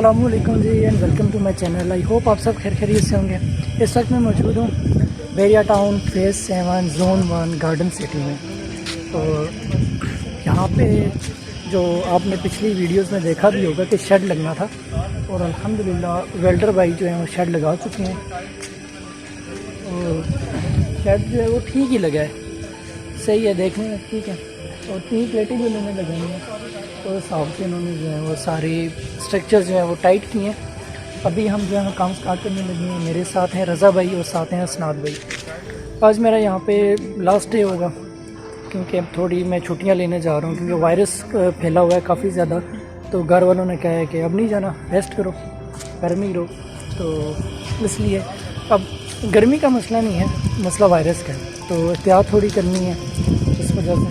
अस्सलामुअलैकुम जी and welcome to my channel. I hope आप सब खैरियत से होंगे। इस वक्त मैं मौजूद हूँ Bahria town phase 7 zone 1 garden city में। तो यहाँ पे जो आपने पिछली वीडियोस में देखा भी होगा कि शेड लगना था और अल्हम्दुलिल्लाह वेल्डर भाई जो है वो शेड लगा चुके हैं और शेड जो है वो ठीक ही लगा है, सही है देखने में, ठीक है। और 3 प्लेटें भी उन्होंने लगाई हैं और हिसाब से उन्होंने जो है वो सारी स्ट्रक्चर जो है वो टाइट किए हैं। अभी हम जो है काम स्टार्ट करने लगे हैं। मेरे साथ हैं रज़ा भाई और साथ हैं असनाद भाई। आज मेरा यहाँ पे लास्ट डे होगा क्योंकि अब थोड़ी मैं छुट्टियाँ लेने जा रहा हूँ क्योंकि वायरस फैला हुआ है काफ़ी ज़्यादा। तो घर वालों ने कहा है कि अब नहीं जाना, रेस्ट करो, घर में ही रहो। तो इसलिए अब गर्मी का मसला नहीं है, मसला वायरस का है, तो एहतियात थोड़ी करनी है। इस वजह से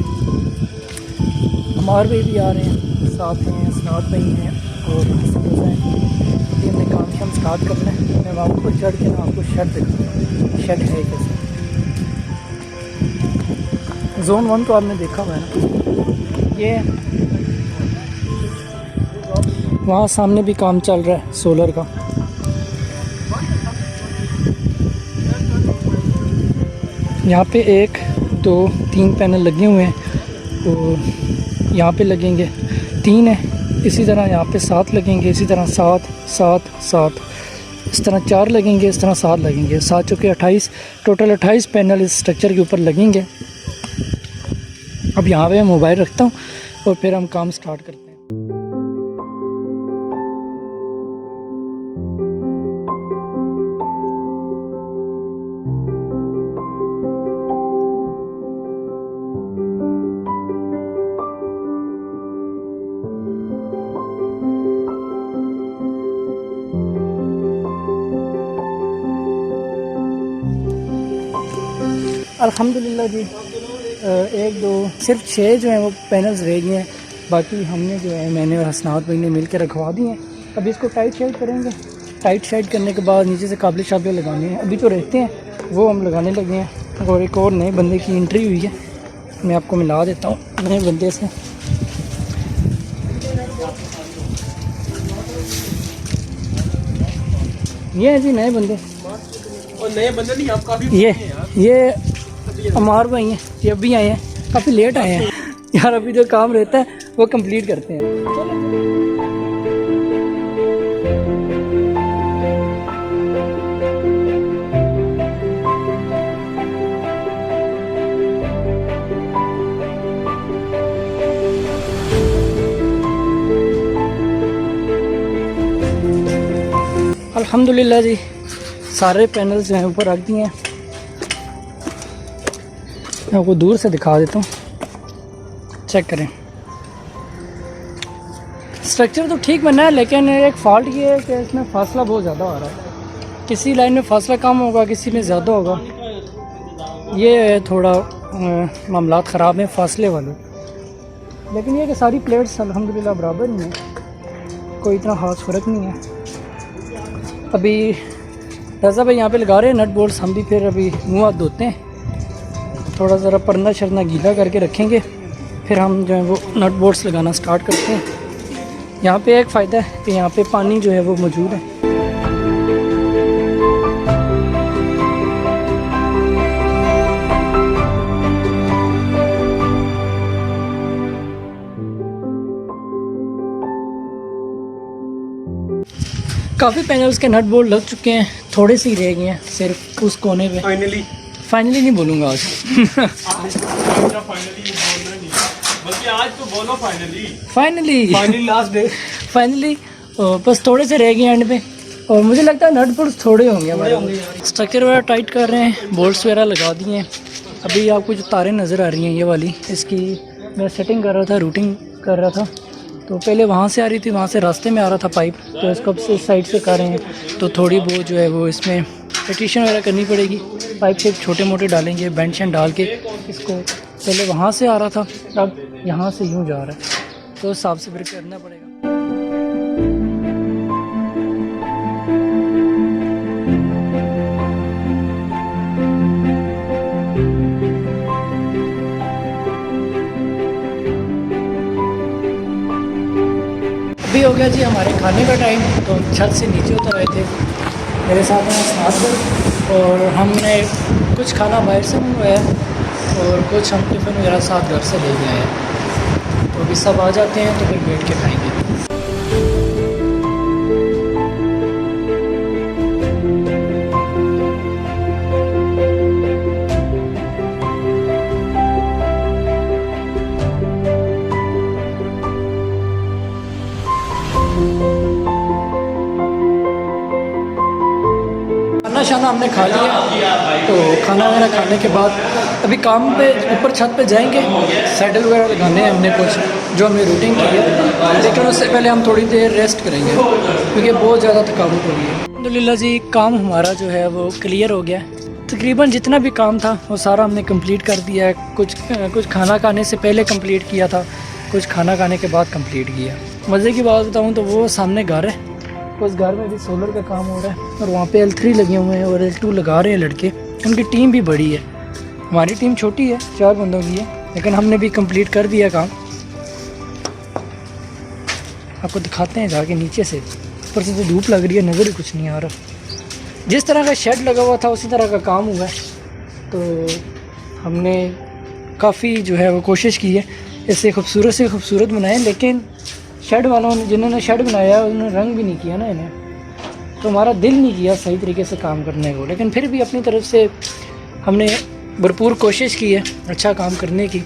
हमारे भाई भी आ रहे हैं, साथ हैं असनाद भाई हैं और ये हमने काम शाम स्टार्ट करना है। मैं वहाँ पर चढ़ के ना आपको शेड दिखाऊंगा, शेड है कैसे। जोन 1 तो आपने देखा हुआ है ना, ये वहाँ सामने भी काम चल रहा है सोलर का। यहाँ पे 1 2 3 पैनल लगे हुए हैं और यहाँ पे लगेंगे 3 है, इसी तरह यहाँ पे 7 लगेंगे, इसी तरह 7 7 7, इस तरह 4 लगेंगे, इस तरह 7 लगेंगे। 7 चौके 28, टोटल 28 पैनल इस स्ट्रक्चर के ऊपर लगेंगे। अब यहाँ पे मैं मोबाइल रखता हूँ और फिर हम काम स्टार्ट करते हैं। अल्हम्दुलिल्लाह जी, 1 2 सिर्फ 6 जो हैं वो पैनल्स रह गए हैं। बाकी हमने जो है मैंने और हसनात भाई ने मिल के रखवा दिए हैं। अभी इसको टाइट शेड करेंगे। टाइट शेड करने के बाद नीचे से काबिल शाबिल लगाने हैं। अभी जो रहते हैं वो हम लगाने लगे हैं और एक और नए बंदे की एंट्री हुई है, मैं आपको मिला देता हूँ नए बंदे से। ये हैं जी नए बंदे। और नए बंदे नहीं, आप काफी ये अमार भाई हैं, ये अभी आए हैं, काफ़ी लेट आए हैं यार। अभी जो काम रहता है वो कंप्लीट करते हैं। अल्हम्दुलिल्लाह जी, सारे पैनल्स जो हैं ऊपर रख दिए हैं। मैं आपको दूर से दिखा देता हूँ, चेक करें। स्ट्रक्चर तो ठीक बना है लेकिन एक फ़ॉल्ट ये है कि इसमें फासला बहुत ज़्यादा आ रहा है। किसी लाइन में फासला कम होगा, किसी में ज़्यादा होगा। ये थोड़ा मामलात ख़राब हैं फासले वाले। लेकिन ये कि सारी प्लेट्स अल्हम्दुलिल्लाह बराबर ही हैं, कोई इतना ख़ास फ़र्क नहीं है। अभी रज़ा भाई यहाँ पे लगा रहे हैं नट बोल्ट्स, हम भी फिर अभी मुँह हाथ धोते हैं, थोड़ा ज़रा परना शरना गीला करके रखेंगे, फिर हम जो है वो नट बोल्ट्स लगाना स्टार्ट करते हैं। यहाँ पे एक फ़ायदा है कि यहाँ पे पानी जो है वो मौजूद है। काफ़ी पैनल्स के नट बोल्ट लग चुके हैं, थोड़े से ही रह गए हैं सिर्फ उस कोने पे। फाइनली नहीं बोलूँगा आज बल्कि आज तो बोलो फाइनली लास्ट डे। फाइनली बस थोड़े से रह गए एंड पे और मुझे लगता है नट बोल्ट्स थोड़े होंगे हमारे। स्ट्रक्चर वगैरह टाइट कर रहे हैं, बोल्ट्स वगैरह लगा दिए हैं। अभी आपको जो तारें नज़र आ रही हैं ये वाली, इसकी मैं सेटिंग कर रहा था, रूटिंग कर रहा था। तो पहले वहाँ से आ रही थी, वहाँ से रास्ते में आ रहा था पाइप, तो इसको इस साइड से कर रहे हैं। तो थोड़ी बहुत जो है वो इसमें पेटिशन वगैरह करनी पड़ेगी। पाइप से छोटे मोटे डालेंगे, बेंड शेंड डाल के इसको। पहले वहाँ से आ रहा था, अब यहाँ से यूँ जा रहा है, तो हिसाब से फिर करना पड़ेगा। अभी हो गया जी हमारे खाने का टाइम, तो हम छत से नीचे उतर आए थे। मेरे साथ हैं साथ और हमने कुछ खाना बाहर से मंगवाया और कुछ हम टिफ़िन वगैरह साथ घर से ले गए हैं। तो अभी सब आ जाते हैं तो फिर बैठ के खाएंगे। खाना शाना हमने खा लिया, तो खाना वगैरह खाने के बाद अभी काम पे ऊपर छत पे जाएंगे। सैडल वगैरह लगाने हैं हमने कुछ जो हमने रूटीन की है, लेकिन उससे पहले हम थोड़ी देर रेस्ट करेंगे क्योंकि बहुत ज़्यादा थकावट हो रही है। अल्हम्दुलिल्लाह जी काम हमारा जो है वो क्लियर हो गया। तकरीबन जितना भी काम था वो सारा हमने कंप्लीट कर दिया है। कुछ खाना खाने से पहले कंप्लीट किया था, कुछ खाना खाने के बाद कंप्लीट किया। मज़े की बात बताऊँ तो वो सामने घर है, उस घर में भी सोलर का काम हो रहा है और वहाँ पे L3 लगे हुए हैं और L2 लगा रहे हैं लड़के। उनकी टीम भी बड़ी है, हमारी टीम छोटी है, 4 बंदों की है, लेकिन हमने भी कंप्लीट कर दिया काम। आपको दिखाते हैं जाके नीचे से। ऊपर से तो धूप लग रही है, नज़र ही कुछ नहीं आ रहा। जिस तरह का शेड लगा हुआ था उसी तरह का काम हुआ है। तो हमने काफ़ी जो है वो कोशिश की है इससे खूबसूरत से खूबसूरत बनाए, लेकिन शेड वालों ने जिन्होंने शेड बनाया है उन्होंने रंग भी नहीं किया ना इन्हें, तो हमारा दिल नहीं किया सही तरीके से काम करने को। लेकिन फिर भी अपनी तरफ से हमने भरपूर कोशिश की है अच्छा काम करने की।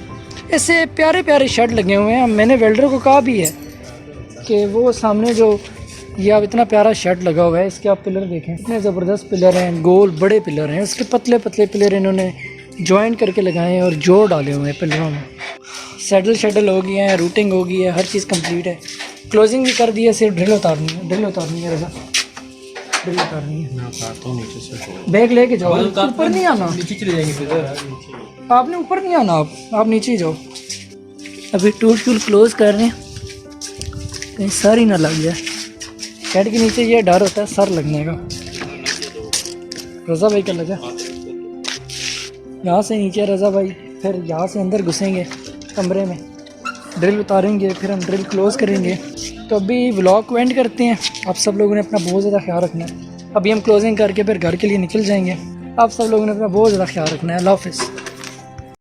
ऐसे प्यारे प्यारे शेड लगे हुए हैं। मैंने वेल्डर को कहा भी है कि वो सामने जो ये अब इतना प्यारा शेड लगा हुआ है, इसके आप पिलर देखें, इतने ज़बरदस्त पिलर हैं, गोल बड़े पिलर हैं। उसके पतले पतले पिलर इन्होंने जॉइन करके लगाए हैं और जोड़ डाले हुए हैं पिलरों में। सैडल हो गई है, रूटिंग हो गई है, हर चीज़ कंप्लीट है। क्लोजिंग भी कर दी है, सिर्फ ड्रिल उतारनी है रजा, ड्रिल उतारनी है। बैग लेके जाओ, ऊपर नहीं आना, नीचे चले जाएंगे। आपने ऊपर नहीं आना, आप नीचे ही जाओ। अभी टूल क्लोज कर रहे हैं कहीं सर ही ना लग जाए। शेड के नीचे ये डर होता है सर लगने का। रज़ा भाई का लगा, यहाँ से नीचे रज़ा भाई, फिर यहाँ से अंदर घुसेंगे कमरे में, ड्रिल उतारेंगे, फिर हम ड्रिल क्लोज़ करेंगे। तो अभी व्लॉग को एंड करते हैं। आप सब लोगों ने अपना बहुत ज़्यादा ख्याल रखना है। अभी हम क्लोजिंग करके फिर घर के लिए निकल जाएंगे। आप सब लोगों ने अपना बहुत ज़्यादा ख्याल रखना है। अल्लाह हाफ़िज़।